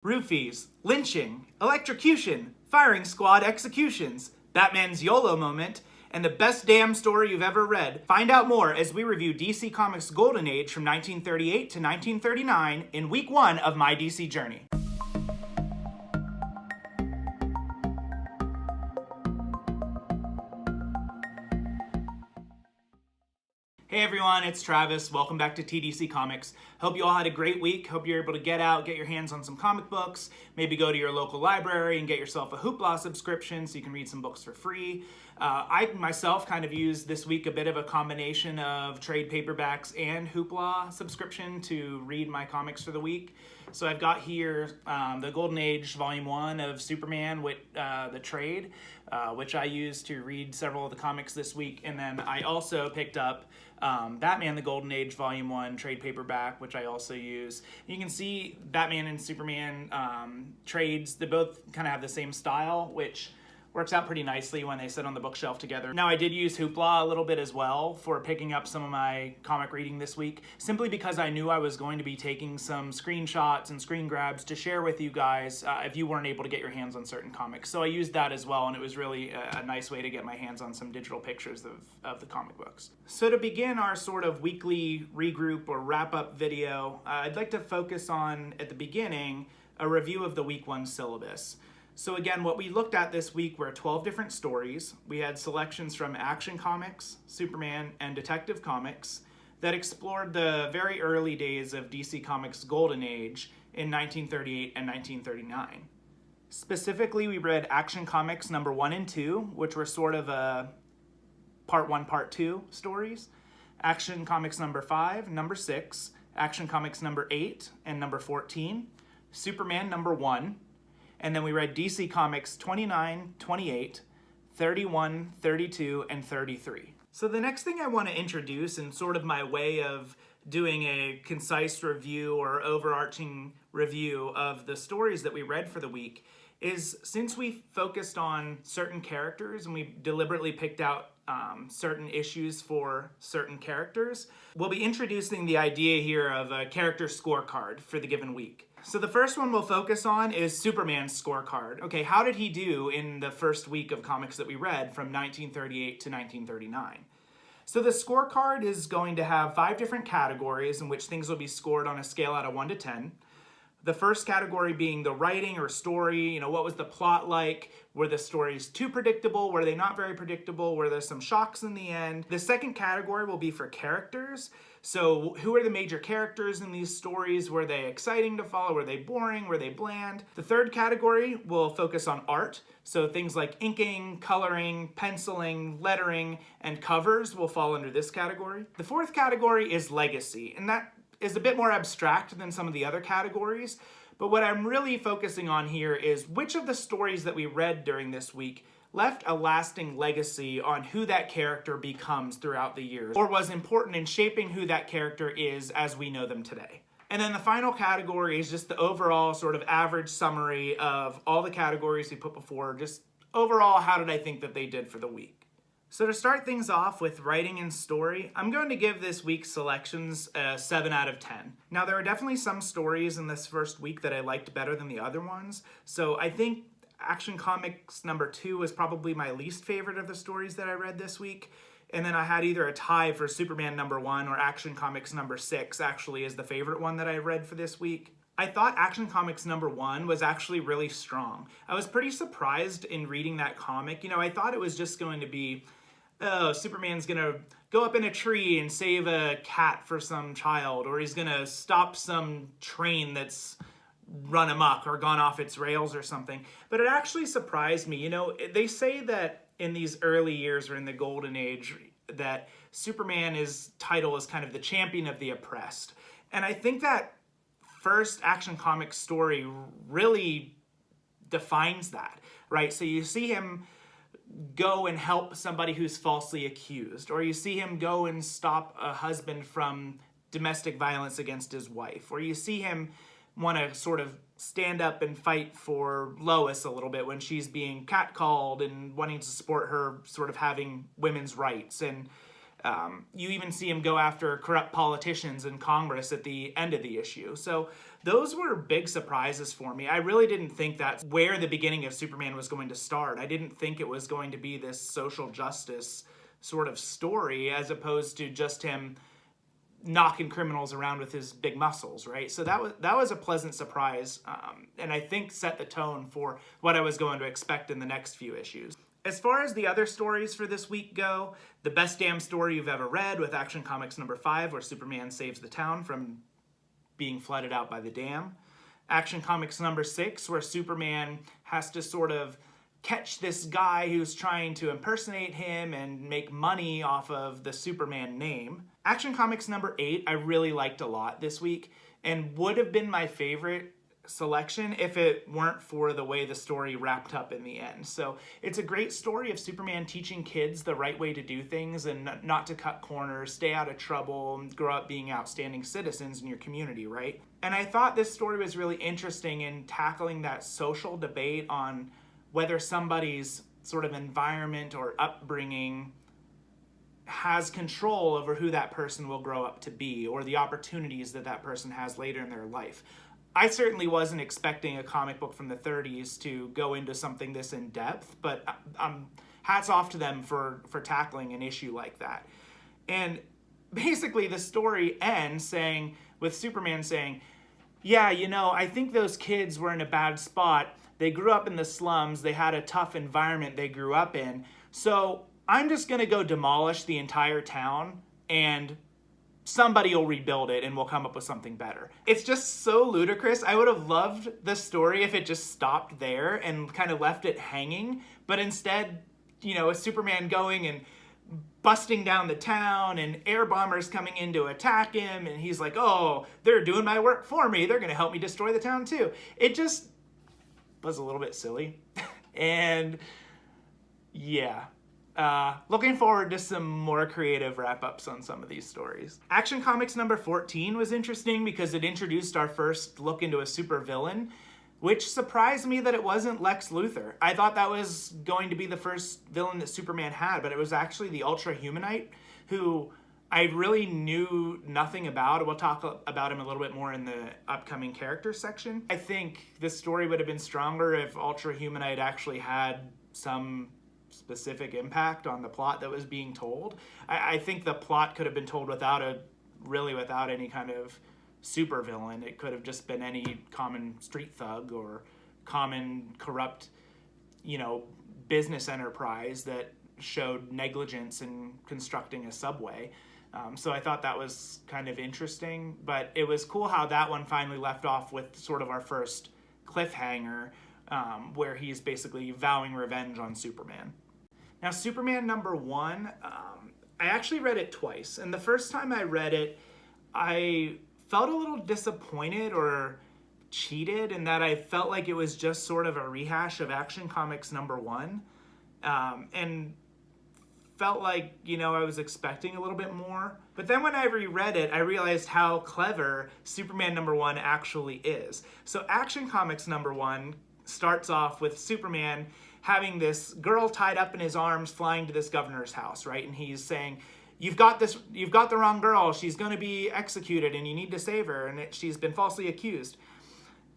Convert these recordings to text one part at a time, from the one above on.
Roofies, lynching, electrocution, firing squad executions, Batman's YOLO moment, and the best damn story you've ever read. Find out more as we review DC Comics' Golden Age from 1938 to 1939 in week 1 of my DC journey. Hey everyone, it's Travis. Welcome back to TDC Comics. Hope you all had a great week. Hope you're able to get out, get your hands on some comic books, maybe go to your local library and get yourself a Hoopla subscription so you can read some books for free. I myself kind of used this week a bit of a combination of trade paperbacks and Hoopla subscription to read my comics for the week. So I've got here the Golden Age Volume 1 of Superman with the trade, which I used to read several of the comics this week. And then I also picked up Batman the Golden Age Volume 1 trade paperback, which I also use. You can see Batman and Superman trades, they both kind of have the same style, which works out pretty nicely when they sit on the bookshelf together. Now, I did use Hoopla a little bit as well for picking up some of my comic reading this week, simply because I knew I was going to be taking some screenshots and screen grabs to share with you guys if you weren't able to get your hands on certain comics. So I used that as well, and it was really a nice way to get my hands on some digital pictures of the comic books. So to begin our sort of weekly regroup or wrap-up video, I'd like to focus on, at the beginning, a review of the week 1 syllabus. So again, what we looked at this week were 12 different stories. We had selections from Action Comics, Superman, and Detective Comics that explored the very early days of DC Comics' Golden Age in 1938 and 1939. Specifically, we read Action Comics number 1 and 2, which were sort of part 1, part 2 stories. Action Comics number 5, number 6, Action Comics number 8, and number 14, Superman number 1, and then we read DC Comics 29, 28, 31, 32, and 33. So the next thing I want to introduce, in sort of my way of doing a concise review or overarching review of the stories that we read for the week, is since we focused on certain characters and we deliberately picked out certain issues for certain characters, we'll be introducing the idea here of a character scorecard for the given week. So the first one we'll focus on is Superman's scorecard. Okay, how did he do in the first week of comics that we read from 1938 to 1939? So the scorecard is going to have 5 different categories in which things will be scored on a scale out of 1 to 10. The first category being the writing or story, what was the plot like? Were the stories too predictable? Were they not very predictable? Were there some shocks in the end? The second category will be for characters. So who are the major characters in these stories? Were they exciting to follow? Were they boring? Were they bland? The third category will focus on art. So things like inking, coloring, penciling, lettering, and covers will fall under this category. The fourth category is legacy, and that is a bit more abstract than some of the other categories, but what I'm really focusing on here is which of the stories that we read during this week left a lasting legacy on who that character becomes throughout the years, or was important in shaping who that character is as we know them today. And then the final category is just the overall sort of average summary of all the categories we put before, just overall, how did I think that they did for the week? So to start things off with writing and story, I'm going to give this week's selections a 7 out of 10. Now, there are definitely some stories in this first week that I liked better than the other ones. So I think Action Comics number 2 was probably my least favorite of the stories that I read this week. And then I had either a tie for Superman number 1 or Action Comics number 6 actually is the favorite one that I read for this week. I thought Action Comics number 1 was actually really strong. I was pretty surprised in reading that comic. I thought it was just going to be, oh, Superman's gonna go up in a tree and save a cat for some child, or he's gonna stop some train that's run amok or gone off its rails or something. But it actually surprised me. They say that in these early years or in the Golden Age that Superman's title is kind of the champion of the oppressed. And I think that first Action Comics story really defines that, right? So you see him go and help somebody who's falsely accused, or you see him go and stop a husband from domestic violence against his wife, or you see him want to sort of stand up and fight for Lois a little bit when she's being catcalled and wanting to support her sort of having women's rights. And you even see him go after corrupt politicians in Congress at the end of the issue. So Those were big surprises for me. I really didn't think that's where the beginning of Superman was going to start. I didn't think it was going to be this social justice sort of story as opposed to just him knocking criminals around with his big muscles, right? So that was a pleasant surprise, and I think set the tone for what I was going to expect in the next few issues. As far as the other stories for this week go, The Best Damn Story You've Ever Read with Action Comics number 5, where Superman saves the town from being flooded out by the dam. Action Comics number 6, where Superman has to sort of catch this guy who's trying to impersonate him and make money off of the Superman name. Action Comics number 8, I really liked a lot this week, and would have been my favorite selection if it weren't for the way the story wrapped up in the end. So it's a great story of Superman teaching kids the right way to do things and not to cut corners, stay out of trouble, and grow up being outstanding citizens in your community, right? And I thought this story was really interesting in tackling that social debate on whether somebody's sort of environment or upbringing has control over who that person will grow up to be or the opportunities that that person has later in their life. I certainly wasn't expecting a comic book from the 30s to go into something this in depth, but hats off to them for tackling an issue like that. And basically the story ends with Superman saying, yeah, I think those kids were in a bad spot. They grew up in the slums. They had a tough environment they grew up in. So I'm just going to go demolish the entire town and somebody will rebuild it and we'll come up with something better. It's just so ludicrous. I would have loved the story if it just stopped there and kind of left it hanging. But instead, with Superman going and busting down the town and air bombers coming in to attack him, and he's like, oh, they're doing my work for me. They're going to help me destroy the town too. It just was a little bit silly. And yeah. Looking forward to some more creative wrap-ups on some of these stories. Action Comics number 14 was interesting because it introduced our first look into a supervillain, which surprised me that it wasn't Lex Luthor. I thought that was going to be the first villain that Superman had, but it was actually the ultra-humanite, who I really knew nothing about. We'll talk about him a little bit more in the upcoming characters section. I think this story would have been stronger if ultra-humanite actually had some specific impact on the plot that was being told. I think the plot could have been told without any kind of supervillain. It could have just been any common street thug or common corrupt, business enterprise that showed negligence in constructing a subway. So I thought that was kind of interesting, but it was cool how that one finally left off with sort of our first cliffhanger, where he's basically vowing revenge on Superman. Now, Superman number 1, I actually read it twice. And the first time I read it, I felt a little disappointed or cheated in that I felt like it was just sort of a rehash of Action Comics number 1. And felt like, I was expecting a little bit more. But then when I reread it, I realized how clever Superman number 1 actually is. So Action Comics number 1 starts off with Superman having this girl tied up in his arms flying to this governor's house, right? And he's saying, you've got the wrong girl. She's going to be executed and you need to save her. And she's been falsely accused.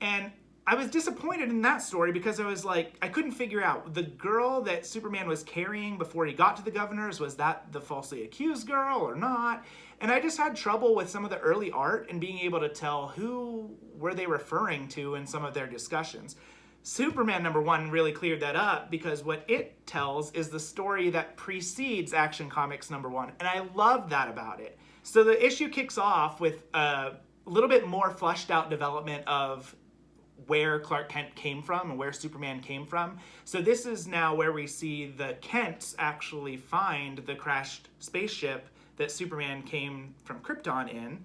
And I was disappointed in that story because I was like, I couldn't figure out the girl that Superman was carrying before he got to the governor's. Was that the falsely accused girl or not? And I just had trouble with some of the early art and being able to tell who were they referring to in some of their discussions. Superman number 1 really cleared that up because what it tells is the story that precedes Action Comics number 1. And I love that about it. So the issue kicks off with a little bit more fleshed out development of where Clark Kent came from and where Superman came from. So this is now where we see the Kents actually find the crashed spaceship that Superman came from Krypton in,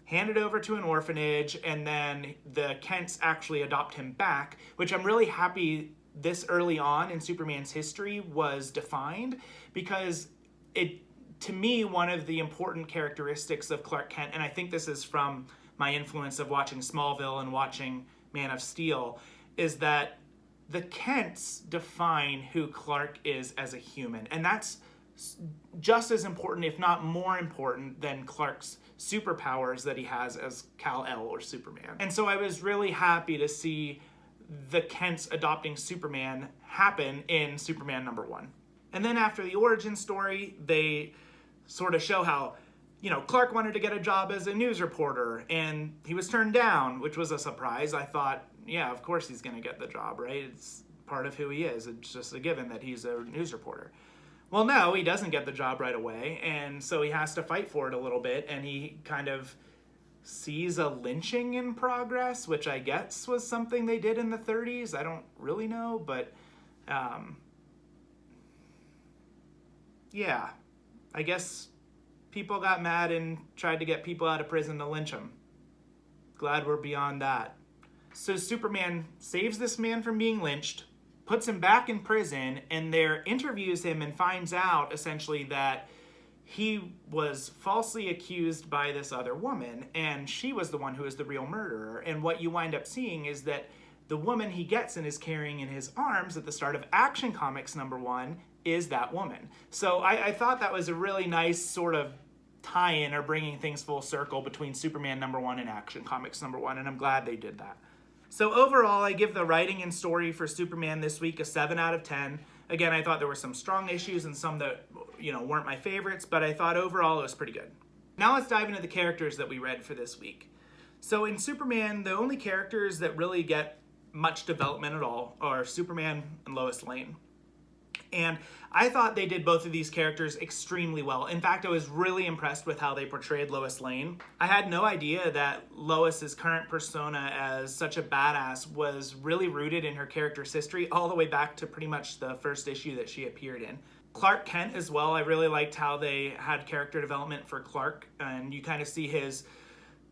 hand it over to an orphanage, and then the Kents actually adopt him back, which I'm really happy this early on in Superman's history was defined, because to me, one of the important characteristics of Clark Kent, and I think this is from my influence of watching Smallville and watching Man of Steel, is that the Kents define who Clark is as a human. And that's just as important, if not more important, than Clark's superpowers that he has as Kal-El or Superman. And so I was really happy to see the Kents adopting Superman happen in Superman #1. And then after the origin story, they sort of show how, Clark wanted to get a job as a news reporter and he was turned down, which was a surprise. I thought, yeah, of course he's going to get the job, right? It's part of who he is. It's just a given that he's a news reporter. Well, no, he doesn't get the job right away, and so he has to fight for it a little bit, and he kind of sees a lynching in progress, which I guess was something they did in the 30s. I don't really know, but yeah, I guess people got mad and tried to get people out of prison to lynch him. Glad we're beyond that. So Superman saves this man from being lynched, puts him back in prison, and there interviews him and finds out essentially that he was falsely accused by this other woman, and she was the one who is the real murderer. And what you wind up seeing is that the woman he gets and is carrying in his arms at the start of Action Comics #1 is that woman. So I thought that was a really nice sort of tie-in or bringing things full circle between Superman #1 and Action Comics #1, and I'm glad they did that. So overall, I give the writing and story for Superman this week a 7 out of 10. Again, I thought there were some strong issues and some that, weren't my favorites, but I thought overall it was pretty good. Now let's dive into the characters that we read for this week. So in Superman, the only characters that really get much development at all are Superman and Lois Lane. And I thought they did both of these characters extremely well. In fact, I was really impressed with how they portrayed Lois Lane. I had no idea that Lois's current persona as such a badass was really rooted in her character's history all the way back to pretty much the first issue that she appeared in. Clark Kent as well, I really liked how they had character development for Clark, and you kind of see his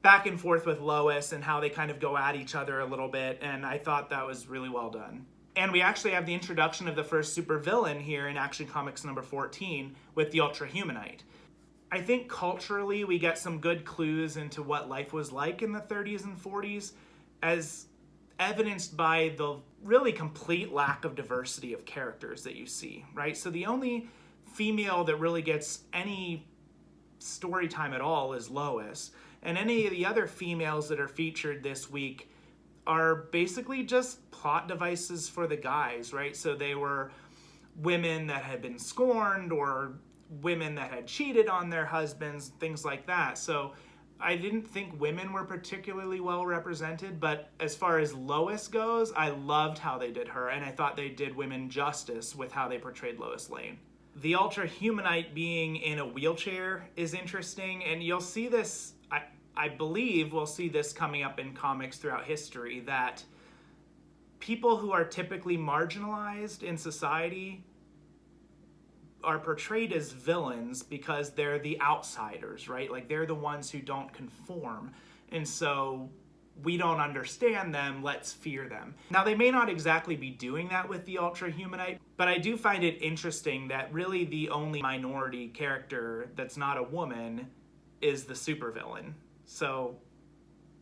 back and forth with Lois and how they kind of go at each other a little bit, and I thought that was really well done. And we actually have the introduction of the first supervillain here in Action Comics #14 with the ultra-humanite. I think culturally we get some good clues into what life was like in the 30s and 40s, as evidenced by the really complete lack of diversity of characters that you see, right? So the only female that really gets any story time at all is Lois, and any of the other females that are featured this week are basically just plot devices for the guys, right? So they were women that had been scorned or women that had cheated on their husbands, things like that. So I didn't think women were particularly well represented, but as far as Lois goes, I loved how they did her, and I thought they did women justice with how they portrayed Lois Lane. The ultra-humanite being in a wheelchair is interesting, and you'll see this, I believe we'll see this coming up in comics throughout history, that people who are typically marginalized in society are portrayed as villains because they're the outsiders, right? Like they're the ones who don't conform. And so we don't understand them, let's fear them. Now they may not exactly be doing that with the ultra-humanite, but I do find it interesting that really the only minority character that's not a woman is the supervillain. So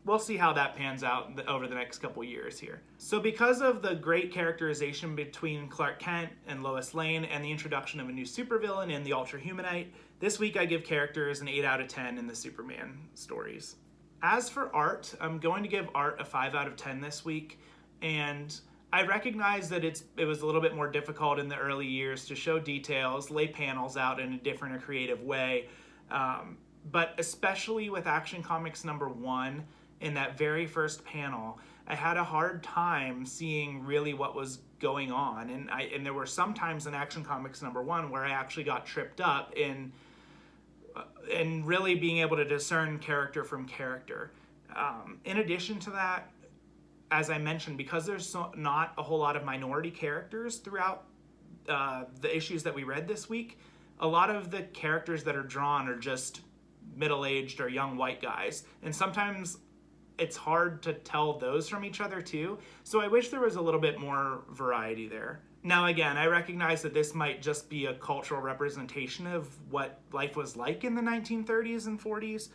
we'll see how that pans out over the next couple years here. So because of the great characterization between Clark Kent and Lois Lane and the introduction of a new supervillain in the ultra-humanite, this week I give characters an 8 out of 10 in the Superman stories. As for art, I'm going to give art a 5 out of 10 this week, and I recognize that it was a little bit more difficult in the early years to show details, lay panels out in a different or creative way, but especially with Action Comics #1, in that very first panel, I had a hard time seeing really what was going on, and there were some times in Action Comics #1 where I actually got tripped up in really being able to discern character from character. In addition to that, as I mentioned, because there's not a whole lot of minority characters throughout the issues that we read this week, a lot of the characters that are drawn are just middle-aged or young white guys, and sometimes it's hard to tell those from each other too. So I wish there was a little bit more variety there. Now again, I recognize that this might just be a cultural representation of what life was like in the 1930s and 40s,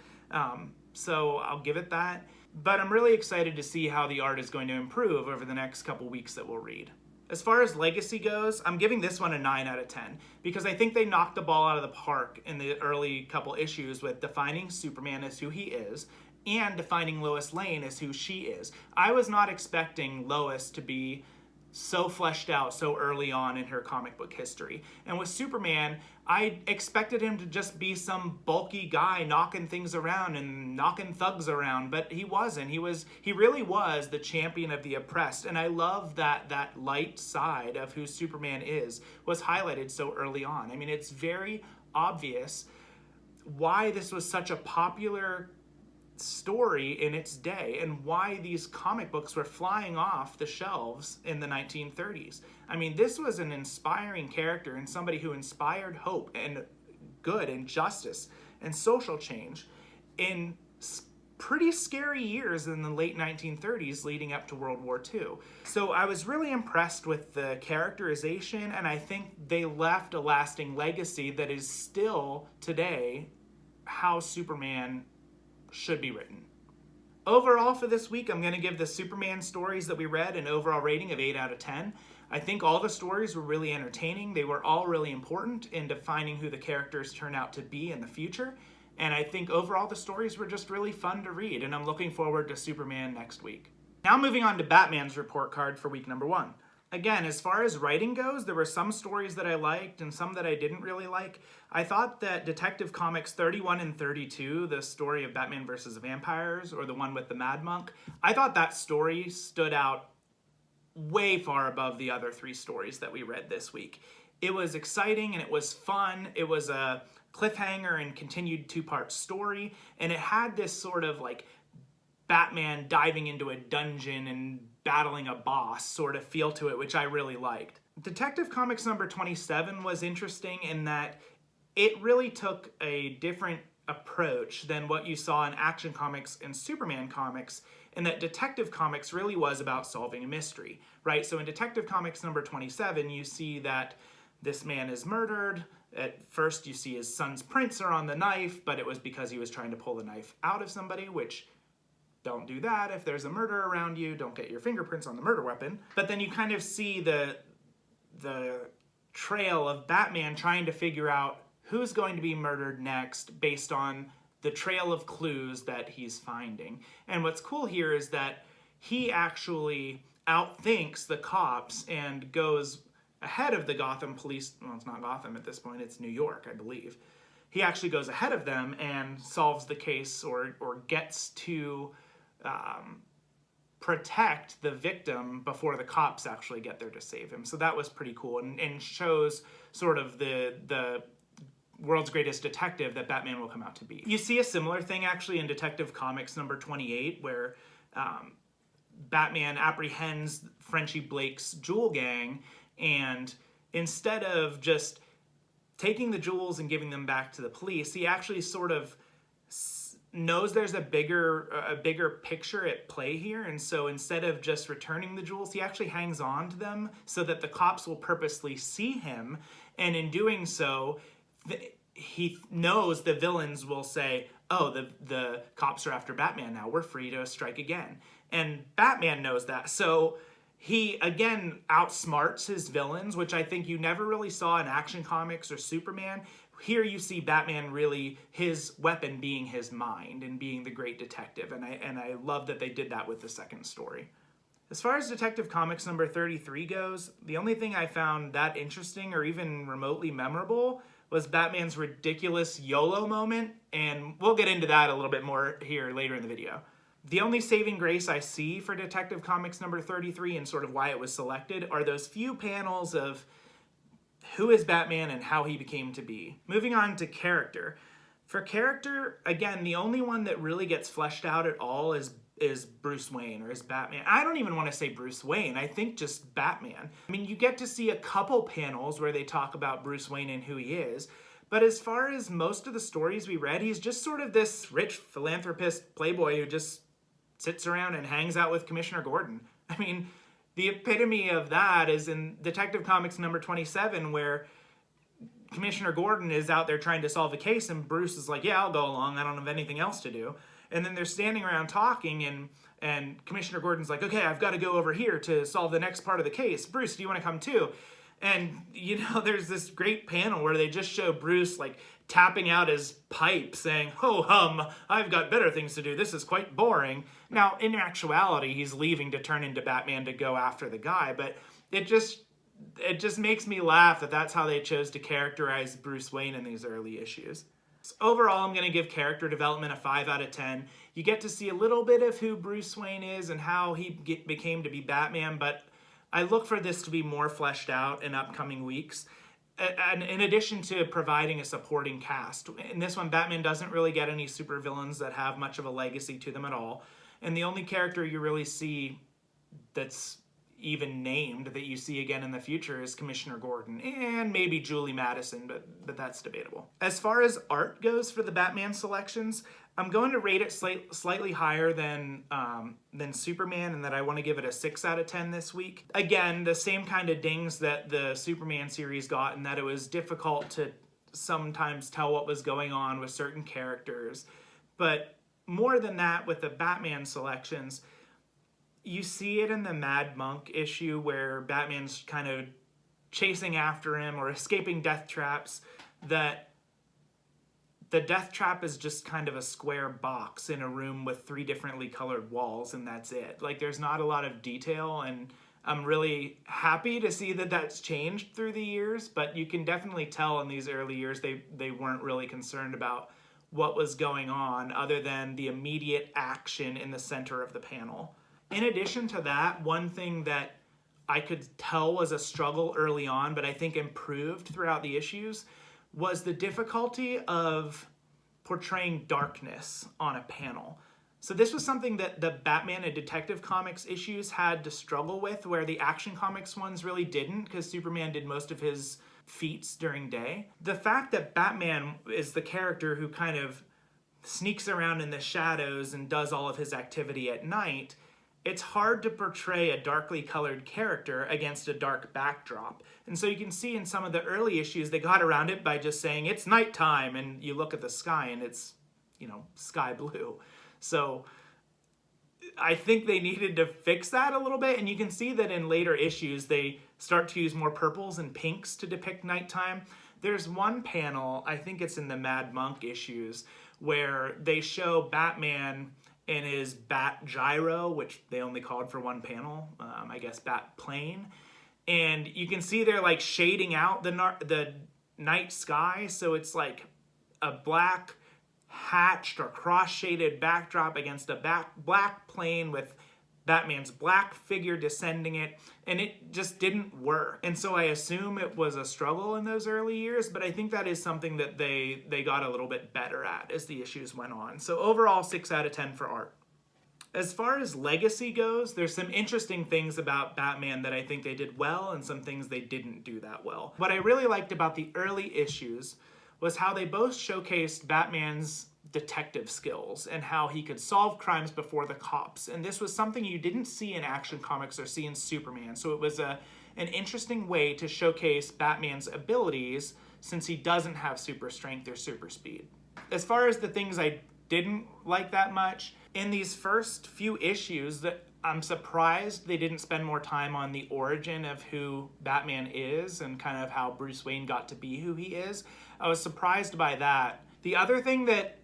so I'll give it that. But I'm really excited to see how the art is going to improve over the next couple weeks that we'll read. As far as legacy goes, I'm giving this one a 9 out of 10 because I think they knocked the ball out of the park in the early couple issues with defining Superman as who he is and defining Lois Lane as who she is. I was not expecting Lois to be so fleshed out so early on in her comic book history. And with Superman, I expected him to just be some bulky guy knocking things around and knocking thugs around, but he wasn't. He really was the champion of the oppressed. And I love that that light side of who Superman is was highlighted so early on. I mean, it's very obvious why this was such a popular story in its day and why these comic books were flying off the shelves in the 1930s. I mean, this was an inspiring character and somebody who inspired hope and good and justice and social change in pretty scary years in the late 1930s leading up to World War II. So I was really impressed with the characterization, and I think they left a lasting legacy that is still today how Superman should be written. Overall for this week, I'm going to give the Superman stories that we read an overall rating of 8 out of 10. I think all the stories were really entertaining. They were all really important in defining who the characters turn out to be in the future. And I think overall the stories were just really fun to read, and I'm looking forward to Superman next week. Now moving on to Batman's report card for week number 1. Again, as far as writing goes, there were some stories that I liked and some that I didn't really like. I thought that Detective Comics 31 and 32, the story of Batman versus vampires, or the one with the Mad Monk, I thought that story stood out way far above the other 3 stories that we read this week. It was exciting and it was fun. It was a cliffhanger and continued 2-part story, and it had this sort of like Batman diving into a dungeon and battling a boss sort of feel to it, which I really liked. Detective Comics number 27 was interesting in that it really took a different approach than what you saw in Action Comics and Superman comics, in that Detective Comics really was about solving a mystery, right? So in Detective Comics number 27, you see that this man is murdered. At first you see his son's prints are on the knife, but it was because he was trying to pull the knife out of somebody, which don't do that. If there's a murder around you, don't get your fingerprints on the murder weapon. But then you kind of see the trail of Batman trying to figure out who's going to be murdered next based on the trail of clues that he's finding. And what's cool here is that he actually outthinks the cops and goes ahead of the Gotham police. Well, it's not Gotham at this point, it's New York, I believe. He actually goes ahead of them and solves the case or gets to protect the victim before the cops actually get there to save him. So that was pretty cool and shows sort of the world's greatest detective that Batman will come out to be. You see a similar thing actually in Detective Comics number 28 where Batman apprehends Frenchie Blake's jewel gang, and instead of just taking the jewels and giving them back to the police, he actually sort of knows there's a bigger picture at play here, and so instead of just returning the jewels, he actually hangs on to them so that the cops will purposely see him, and in doing so, he knows the villains will say, oh, the cops are after Batman now, we're free to strike again. And Batman knows that, so he, again, outsmarts his villains, which I think you never really saw in Action Comics or Superman. Here you see Batman really, his weapon being his mind and being the great detective, and I love that they did that with the second story. As far as Detective Comics number 33 goes, the only thing I found that interesting or even remotely memorable was Batman's ridiculous YOLO moment, and we'll get into that a little bit more here later in the video. The only saving grace I see for Detective Comics number 33 and sort of why it was selected are those few panels of who is Batman and how he became to be. Moving on to character. For character, again, the only one that really gets fleshed out at all is Bruce Wayne, or is Batman. I don't even want to say Bruce Wayne, I think just Batman. I mean, you get to see a couple panels where they talk about Bruce Wayne and who he is, but as far as most of the stories we read, he's just sort of this rich philanthropist playboy who just sits around and hangs out with Commissioner Gordon. I mean, the epitome of that is in Detective Comics number 27, where Commissioner Gordon is out there trying to solve a case, and Bruce is like, yeah, I'll go along, I don't have anything else to do. And then they're standing around talking, and And Commissioner Gordon's like, okay, I've got to go over here to solve the next part of the case. Bruce, do you want to come too? And, there's this great panel where they just show Bruce, like, tapping out his pipe saying, ho-hum, I've got better things to do. This is quite boring. Now, in actuality, he's leaving to turn into Batman to go after the guy, but it just makes me laugh that that's how they chose to characterize Bruce Wayne in these early issues. So overall, I'm going to give character development a 5 out of 10. You get to see a little bit of who Bruce Wayne is and how he became to be Batman, but I look for this to be more fleshed out in upcoming weeks. And in addition to providing a supporting cast. In this one, Batman doesn't really get any supervillains that have much of a legacy to them at all. And the only character you really see that's even named that you see again in the future is Commissioner Gordon and maybe Julie Madison, but that's debatable. As far as art goes for the Batman selections, I'm going to rate it slightly higher than Superman, and that I want to give it a 6 out of 10 this week. Again, the same kind of dings that the Superman series got, in that it was difficult to sometimes tell what was going on with certain characters. But more than that, with the Batman selections, you see it in the Mad Monk issue where Batman's kind of chasing after him or escaping death traps, that the death trap is just kind of a square box in a room with 3 differently colored walls, and that's it. Like, there's not a lot of detail, and I'm really happy to see that that's changed through the years, but you can definitely tell in these early years they weren't really concerned about what was going on other than the immediate action in the center of the panel. In addition to that, one thing that I could tell was a struggle early on, but I think improved throughout the issues, was the difficulty of portraying darkness on a panel. So this was something that the Batman and Detective Comics issues had to struggle with, where the Action Comics ones really didn't, because Superman did most of his feats during day. The fact that Batman is the character who kind of sneaks around in the shadows and does all of his activity at night, it's hard to portray a darkly colored character against a dark backdrop. And so you can see in some of the early issues, they got around it by just saying, it's nighttime, and you look at the sky and it's, sky blue. So I think they needed to fix that a little bit, and you can see that in later issues, they start to use more purples and pinks to depict nighttime. There's one panel, I think it's in the Mad Monk issues, where they show Batman in his bat gyro, which they only called for one panel, I guess bat plane. And you can see they're like shading out the night sky, so it's like a black hatched or cross-shaded backdrop against a black plane with Batman's black figure descending it, and it just didn't work. And so I assume it was a struggle in those early years, but I think that is something that they got a little bit better at as the issues went on. So overall, 6 out of 10 for art. As far as legacy goes, there's some interesting things about Batman that I think they did well and some things they didn't do that well. What I really liked about the early issues was how they both showcased Batman's detective skills and how he could solve crimes before the cops. And this was something you didn't see in Action Comics or see in Superman. So it was an interesting way to showcase Batman's abilities since he doesn't have super strength or super speed. As far as the things I didn't like that much, in these first few issues, that I'm surprised they didn't spend more time on the origin of who Batman is and kind of how Bruce Wayne got to be who he is. I was surprised by that. The other thing that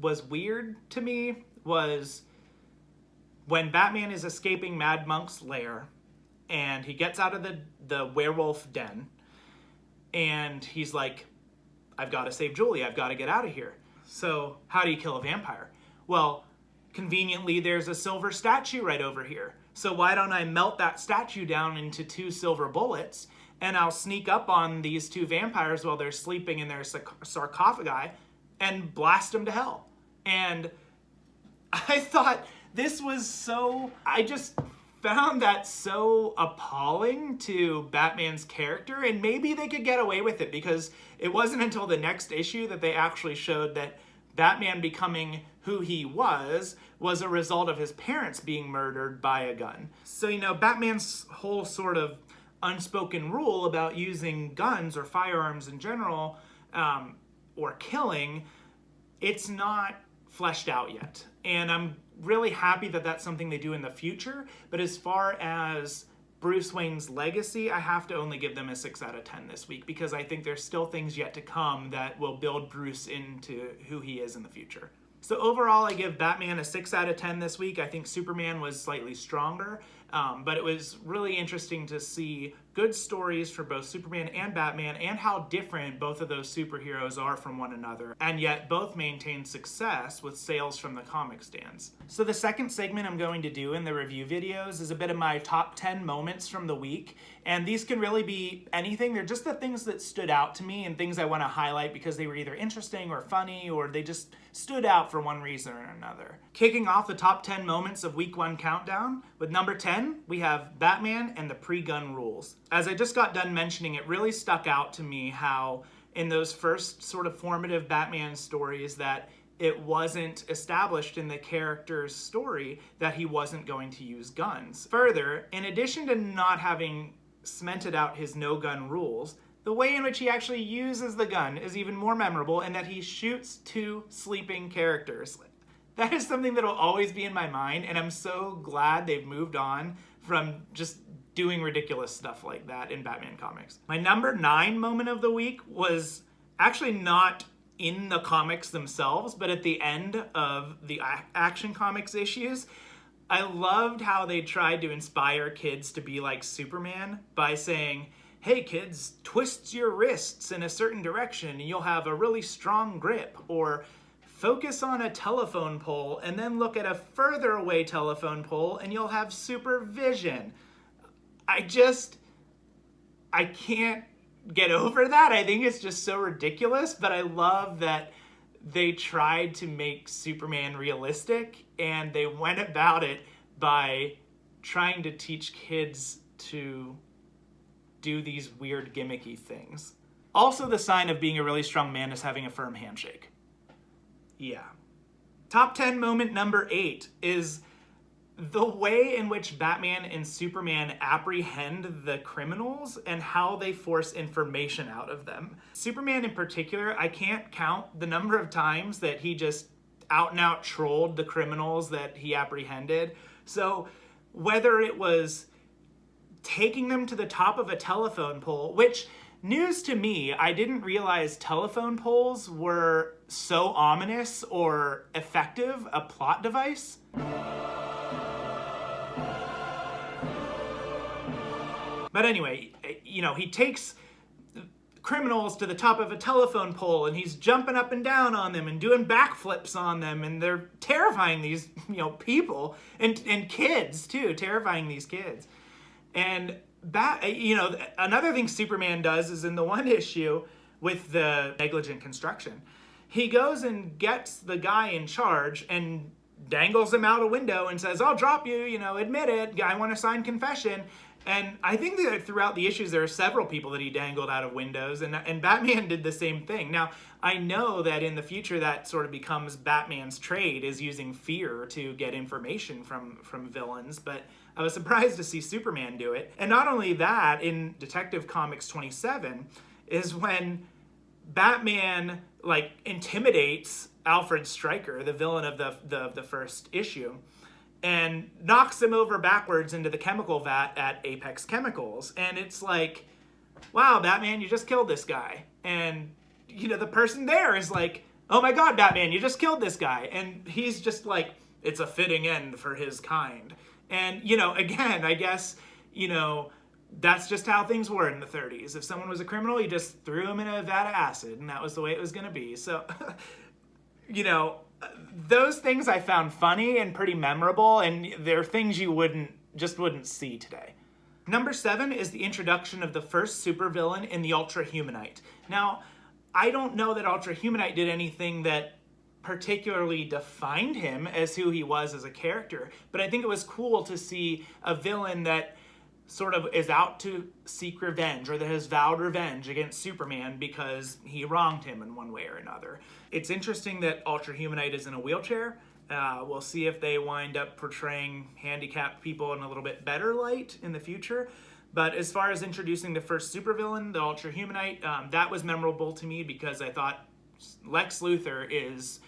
was weird to me was when Batman is escaping Mad Monk's lair and he gets out of the werewolf den and he's like, I've got to save Julie, I've got to get out of here. So how do you kill a vampire? Well, conveniently there's a silver statue right over here. So why don't I melt that statue down into 2 silver bullets, and I'll sneak up on these 2 vampires while they're sleeping in their sarcophagi and blast them to hell. And I thought this was I just found that so appalling to Batman's character, and maybe they could get away with it because it wasn't until the next issue that they actually showed that Batman becoming who he was a result of his parents being murdered by a gun. So, Batman's whole sort of unspoken rule about using guns or firearms in general, or killing, it's not fleshed out yet. And I'm really happy that that's something they do in the future. But as far as Bruce Wayne's legacy, I have to only give them a 6 out of 10 this week, because I think there's still things yet to come that will build Bruce into who he is in the future. So overall, I give Batman a 6 out of 10 this week. I think Superman was slightly stronger, but it was really interesting to see good stories for both Superman and Batman, and how different both of those superheroes are from one another, and yet both maintain success with sales from the comic stands. So the second segment I'm going to do in the review videos is a bit of my top 10 moments from the week, and these can really be anything. They're just the things that stood out to me and things I want to highlight because they were either interesting or funny, or they just stood out for one reason or another. Kicking off the top 10 moments of week 1 countdown, with number 10, we have Batman and the pre-gun rules. As I just got done mentioning, it really stuck out to me how in those first sort of formative Batman stories that it wasn't established in the character's story that he wasn't going to use guns. Further, in addition to not having cemented out his no-gun rules, the way in which he actually uses the gun is even more memorable, in that he shoots 2 sleeping characters. That is something that will always be in my mind, and I'm so glad they've moved on from just doing ridiculous stuff like that in Batman comics. My number 9 moment of the week was actually not in the comics themselves, but at the end of the Action Comics issues. I loved how they tried to inspire kids to be like Superman by saying, hey kids, twist your wrists in a certain direction and you'll have a really strong grip, or focus on a telephone pole and then look at a further away telephone pole and you'll have supervision. I can't get over that. I think it's just so ridiculous, but I love that they tried to make Superman realistic, and they went about it by trying to teach kids to do these weird gimmicky things. Also, the sign of being a really strong man is having a firm handshake. Yeah. Top 10 moment number 8 is the way in which Batman and Superman apprehend the criminals and how they force information out of them. Superman in particular, I can't count the number of times that he just out and out trolled the criminals that he apprehended. So whether it was taking them to the top of a telephone pole, which, news to me, I didn't realize telephone poles were so ominous or effective a plot device. But anyway, you know, he takes criminals to the top of a telephone pole and he's jumping up and down on them and doing backflips on them, and they're terrifying these, people and kids too, terrifying these kids. And another thing Superman does is in the one issue with the negligent construction, he goes and gets the guy in charge and dangles him out a window and says, I'll drop you, admit it, I want to sign confession. And I think that throughout the issues, there are several people that he dangled out of windows, and Batman did the same thing. Now, I know that in the future that sort of becomes Batman's trade, is using fear to get information from villains, but I was surprised to see Superman do it. And not only that, in Detective Comics 27 is when Batman intimidates Alfred Stryker, the villain of the first issue, and knocks him over backwards into the chemical vat at Apex Chemicals. And it's like, wow, Batman, you just killed this guy. And, the person there is like, oh my God, Batman, you just killed this guy. And he's just like, it's a fitting end for his kind. And, again, I guess, that's just how things were in the 30s. If someone was a criminal, you just threw him in a vat of acid, and that was the way it was going to be. So, those things I found funny and pretty memorable, and they're things you wouldn't see today. Number 7 is the introduction of the first supervillain in the ultra-humanite. Now, I don't know that ultra-humanite did anything that particularly defined him as who he was as a character, but I think it was cool to see a villain that sort of is out to seek revenge, or that has vowed revenge against Superman because he wronged him in one way or another. It's interesting that ultra-humanite is in a wheelchair. We'll see if they wind up portraying handicapped people in a little bit better light in the future. But as far as introducing the first supervillain, the ultra-humanite, that was memorable to me because I thought Lex Luthor is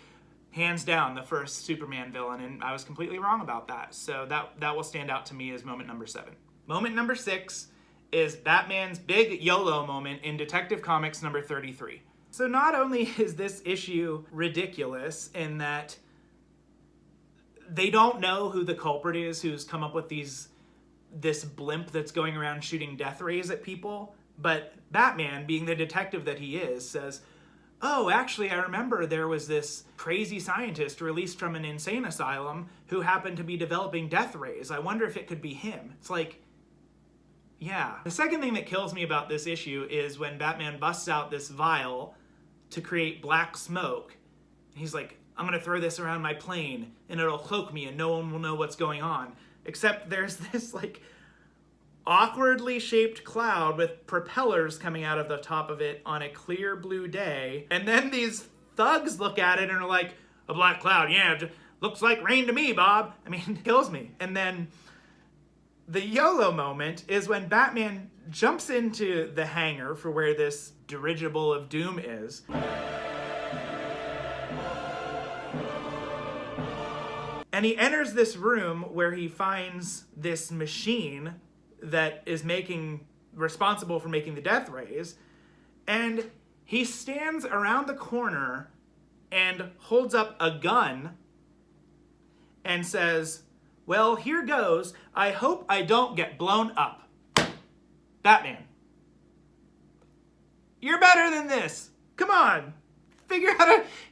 hands down the first Superman villain, and I was completely wrong about that. So that will stand out to me as moment number 7. Moment number 6 is Batman's big YOLO moment in Detective Comics number 33. So not only is this issue ridiculous in that they don't know who the culprit is who's come up with this blimp that's going around shooting death rays at people, but Batman, being the detective that he is, says, oh, actually, I remember there was this crazy scientist released from an insane asylum who happened to be developing death rays. I wonder if it could be him. It's like, yeah. The second thing that kills me about this issue is when Batman busts out this vial to create black smoke. He's like, I'm gonna throw this around my plane and it'll cloak me and no one will know what's going on. Except there's this like awkwardly shaped cloud with propellers coming out of the top of it on a clear blue day. And then these thugs look at it and are like, a black cloud, yeah, looks like rain to me, Bob. I mean, it kills me. And then the YOLO moment is when Batman jumps into the hangar for where this dirigible of doom is. And he enters this room where he finds this machine that is responsible for making the death rays. And he stands around the corner and holds up a gun and says, well, here goes. I hope I don't get blown up. Batman, you're better than this. Come on.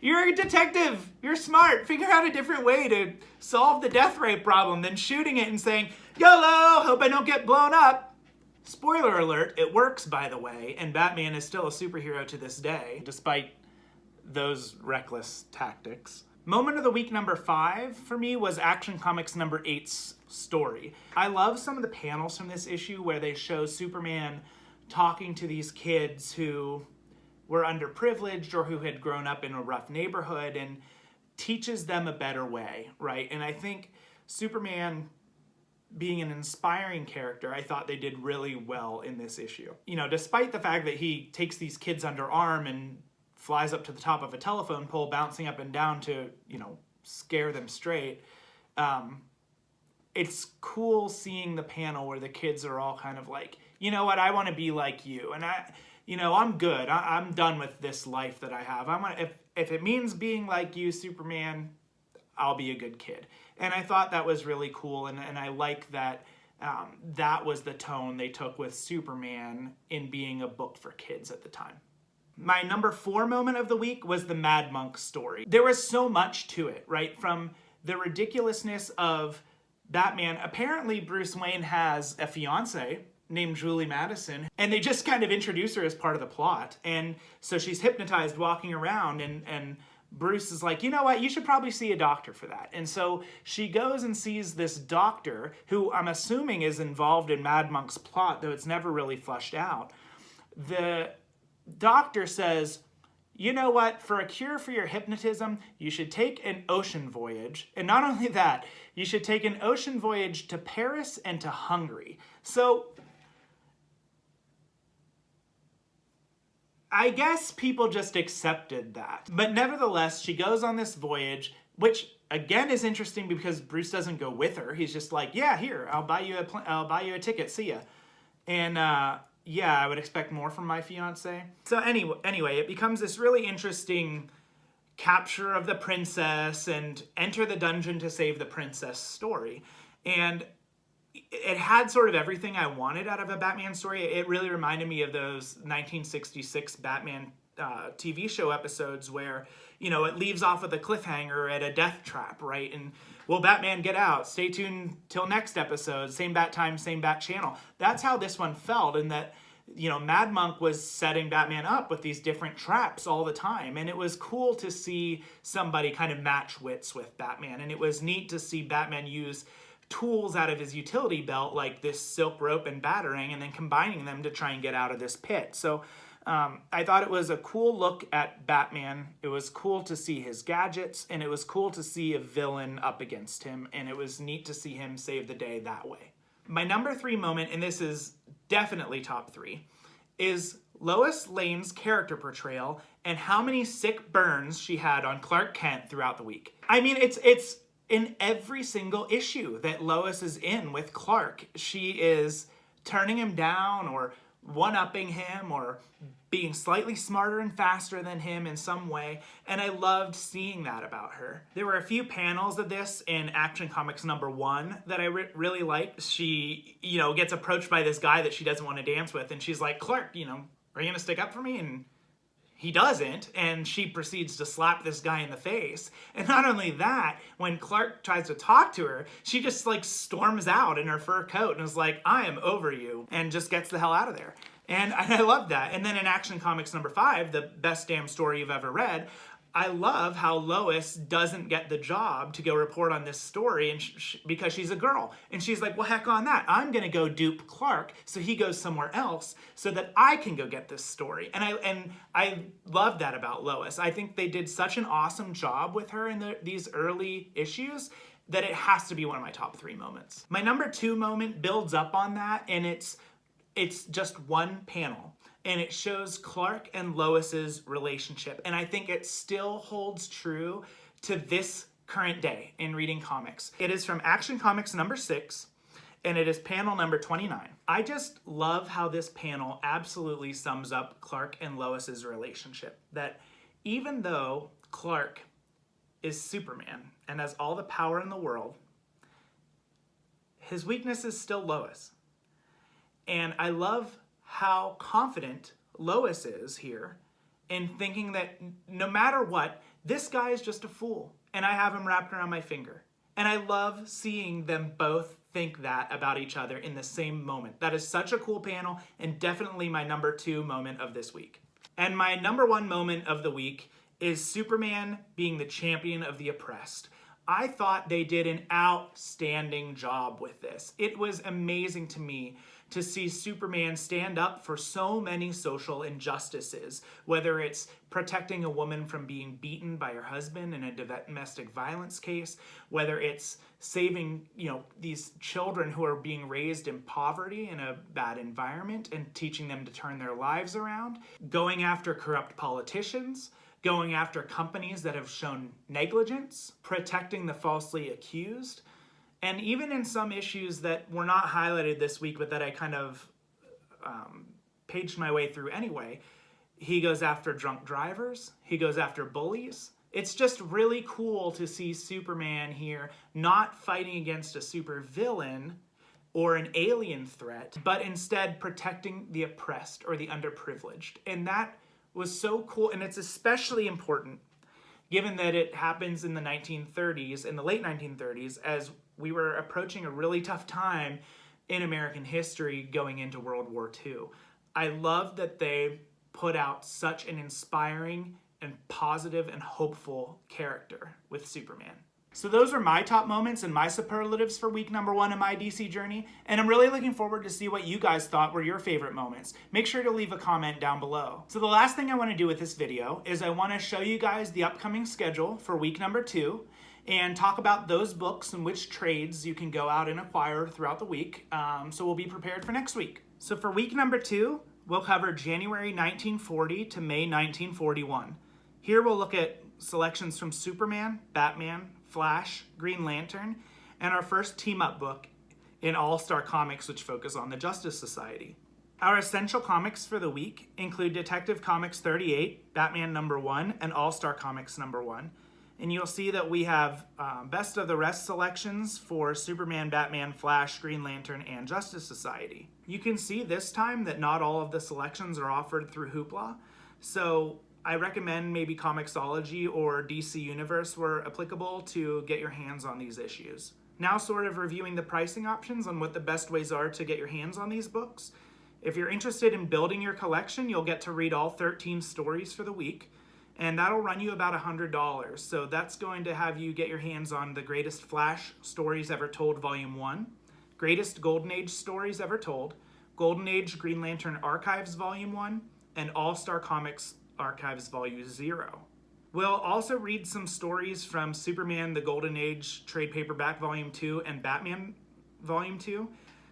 You're a detective. You're smart. Figure out a different way to solve the death ray problem than shooting it and saying, YOLO, hope I don't get blown up. Spoiler alert, it works, by the way, and Batman is still a superhero to this day, despite those reckless tactics. Moment of the week number 5 for me was Action Comics number 8's story. I love some of the panels from this issue where they show Superman talking to these kids who were underprivileged or who had grown up in a rough neighborhood and teaches them a better way, right? And I think Superman being an inspiring character, I thought they did really well in this issue. You know, despite the fact that he takes these kids under arm and flies up to the top of a telephone pole, bouncing up and down to, you know, scare them straight, it's cool seeing the panel where the kids are all kind of like, you know what, I want to be like you, and I'm good. I'm done with this life that I have. If it means being like you, Superman, I'll be a good kid. And I thought that was really cool, and I like that that was the tone they took with Superman in being a book for kids at the time. My number 4 moment of the week was the Mad Monk story. There was so much to it, right? From the ridiculousness of Batman. Apparently, Bruce Wayne has a fiance named Julie Madison, and they just kind of introduce her as part of the plot. And so she's hypnotized walking around, and Bruce is like, you know what, you should probably see a doctor for that. And so she goes and sees this doctor who I'm assuming is involved in Mad Monk's plot, though it's never really fleshed out. The doctor says, you know what, for a cure for your hypnotism, you should take an ocean voyage. And not only that, you should take an ocean voyage to Paris and to Hungary. So I guess people just accepted that. But nevertheless, she goes on this voyage, which again is interesting because Bruce doesn't go with her. He's just like, yeah, here, I'll buy you a ticket, see ya. And yeah, I would expect more from my fiance. So anyway, it becomes this really interesting capture of the princess and enter the dungeon to save the princess story. And it had sort of everything I wanted out of a Batman story. It really reminded me of those 1966 Batman TV show episodes where, you know, it leaves off with a cliffhanger at a death trap, right? And will Batman get out? Stay tuned till next episode. Same bat time, same bat channel. That's how this one felt, in that, you know, Mad Monk was setting Batman up with these different traps all the time. And it was cool to see somebody kind of match wits with Batman. And it was neat to see Batman use tools out of his utility belt, like this silk rope and batarang, and then combining them to try and get out of this pit. So I thought it was a cool look at Batman. It was cool to see his gadgets, and it was cool to see a villain up against him, and it was neat to see him save the day that way. My number 3 moment, and this is definitely top 3, is Lois Lane's character portrayal and how many sick burns she had on Clark Kent throughout the week. I mean, it's in every single issue that Lois is in with Clark. She is turning him down or one-upping him or being slightly smarter and faster than him in some way, and I loved seeing that about her. There were a few panels of this in Action Comics #1 that I really liked. She, gets approached by this guy that she doesn't want to dance with, and she's like, Clark, are you gonna stick up for me? And he doesn't, and she proceeds to slap this guy in the face. And not only that, when Clark tries to talk to her, she just storms out in her fur coat and is like, I am over you, and just gets the hell out of there. And I love that. And then in Action Comics #5, the best damn story you've ever read, I love how Lois doesn't get the job to go report on this story and because she's a girl. And she's like, well, heck on that. I'm going to go dupe Clark so he goes somewhere else so that I can go get this story. And I love that about Lois. I think they did such an awesome job with her in these early issues that it has to be one of my top 3 moments. My number 2 moment builds up on that, and it's just one panel. And it shows Clark and Lois's relationship. And I think it still holds true to this current day in reading comics. It is from Action Comics #6, and it is panel number 29. I just love how this panel absolutely sums up Clark and Lois's relationship. That even though Clark is Superman and has all the power in the world, his weakness is still Lois. And I love how confident Lois is here in thinking that no matter what, this guy is just a fool and I have him wrapped around my finger. And I love seeing them both think that about each other in the same moment. That is such a cool panel and definitely my number 2 moment of this week. And my number 1 moment of the week is Superman being the champion of the oppressed. I thought they did an outstanding job with this. It was amazing to me to see Superman stand up for so many social injustices, whether it's protecting a woman from being beaten by her husband in a domestic violence case, whether it's saving, these children who are being raised in poverty in a bad environment and teaching them to turn their lives around, going after corrupt politicians, going after companies that have shown negligence, protecting the falsely accused, and even in some issues that were not highlighted this week, but that I kind of paged my way through anyway, he goes after drunk drivers, he goes after bullies. It's just really cool to see Superman here not fighting against a super villain or an alien threat, but instead protecting the oppressed or the underprivileged. And that was so cool, and it's especially important given that it happens in the 1930s, in the late 1930s, as we were approaching a really tough time in American history going into World War II. I love that they put out such an inspiring and positive and hopeful character with Superman. So those are my top moments and my superlatives for week number 1 in my DC journey, and I'm really looking forward to see what you guys thought were your favorite moments. Make sure to leave a comment down below. So the last thing I want to do with this video is I want to show you guys the upcoming schedule for week number 2 and talk about those books and which trades you can go out and acquire throughout the week, so we'll be prepared for next week. So for week number 2, we'll cover January 1940 to May 1941. Here we'll look at selections from Superman, Batman, Flash, Green Lantern, and our first team-up book in All-Star Comics, which focus on the Justice Society. Our essential comics for the week include Detective Comics 38, Batman #1, and All-Star Comics #1. And you'll see that we have best of the rest selections for Superman, Batman, Flash, Green Lantern, and Justice Society. You can see this time that not all of the selections are offered through Hoopla, so I recommend maybe Comixology or DC Universe were applicable to get your hands on these issues. Now sort of reviewing the pricing options on what the best ways are to get your hands on these books. If you're interested in building your collection, you'll get to read all 13 stories for the week, and that'll run you about $100. So that's going to have you get your hands on the Greatest Flash Stories Ever Told Volume 1, Greatest Golden Age Stories Ever Told, Golden Age Green Lantern Archives Volume 1, and All-Star Comics Archives Volume 0. We'll also read some stories from Superman the Golden Age Trade Paperback Volume 2 and Batman Volume 2.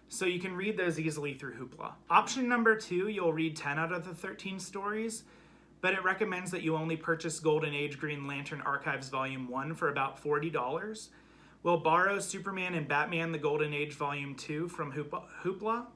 so you can read those easily through Hoopla. Option number 2, you'll read 10 out of the 13 stories, but it recommends that you only purchase Golden Age Green Lantern Archives Volume 1 for about $40. We'll borrow Superman and Batman the Golden Age Volume 2 from Hoopla,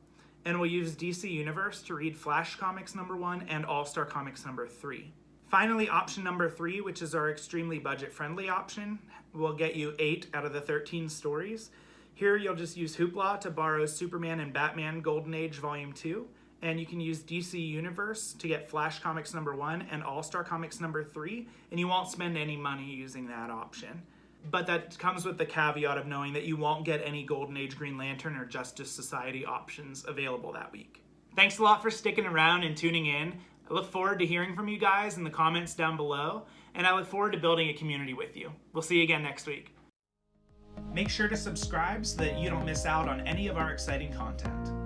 and we'll use DC Universe to read Flash Comics number 1 and All-Star Comics number 3. Finally, option number 3, which is our extremely budget-friendly option, will get you 8 out of the 13 stories. Here you'll just use Hoopla to borrow Superman and Batman Golden Age Volume 2, and you can use DC Universe to get Flash Comics number 1 and All-Star Comics number 3, and you won't spend any money using that option. But that comes with the caveat of knowing that you won't get any Golden Age Green Lantern or Justice Society options available that week. Thanks a lot for sticking around and tuning in. I look forward to hearing from you guys in the comments down below, and I look forward to building a community with you. We'll see you again next week. Make sure to subscribe so that you don't miss out on any of our exciting content.